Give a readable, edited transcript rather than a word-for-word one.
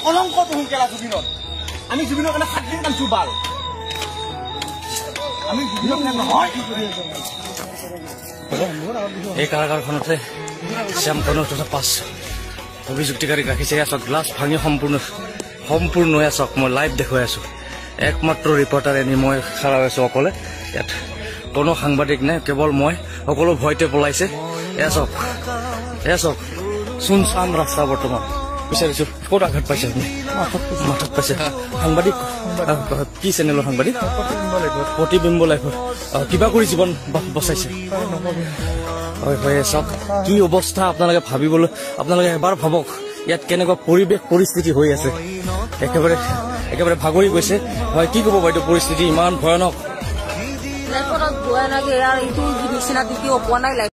কলংক পহুকেলা জুবিনত আমি জুবিনৰ কাৰণে 7 দিন কামছো বাল আমি জুবিনৰ কাৰণে নহয় এই কাৰাগাৰখনতে শ্যামকৰণৰ তথা 5 অভিযুক্তিকাৰীক ৰাখিছে আছক গ্লাছ ভাঙি সম্পূৰ্ণ আছক মই লাইভ দেখুৱাই আছো একমাত্ৰ ৰিপৰ্টাৰ এনি মই খাৰা আছো অকলে ইয়াত কোনো সাংবাদিক নাই কেৱল মই সকলো ভয়তে পলাইছে এছক শুনশান ৰাস্তা বৰ্তমান বিচাৰিছো ক'ত আঘাত পাইছে মাথাত পাইছে সাংবাদিক কি চেনেলৰ সাংবাদিক প্ৰতিবিম্ব লাইভৰ কিবা কৰি জীৱন বচাইছে হয় হয় চাওক কি অৱস্থা আপোনালোকে ভাবিবলৈ আপোনালোকে এবাৰ ভাবক ইয়াত কেনেকুৱা পৰিৱেশ পৰিস্থিতি হৈ আছে একেবাৰে ভাগৰি গৈছে হয় কি ক'ব বাইদেউ পৰিস্থিতি ইমান ভয়ানক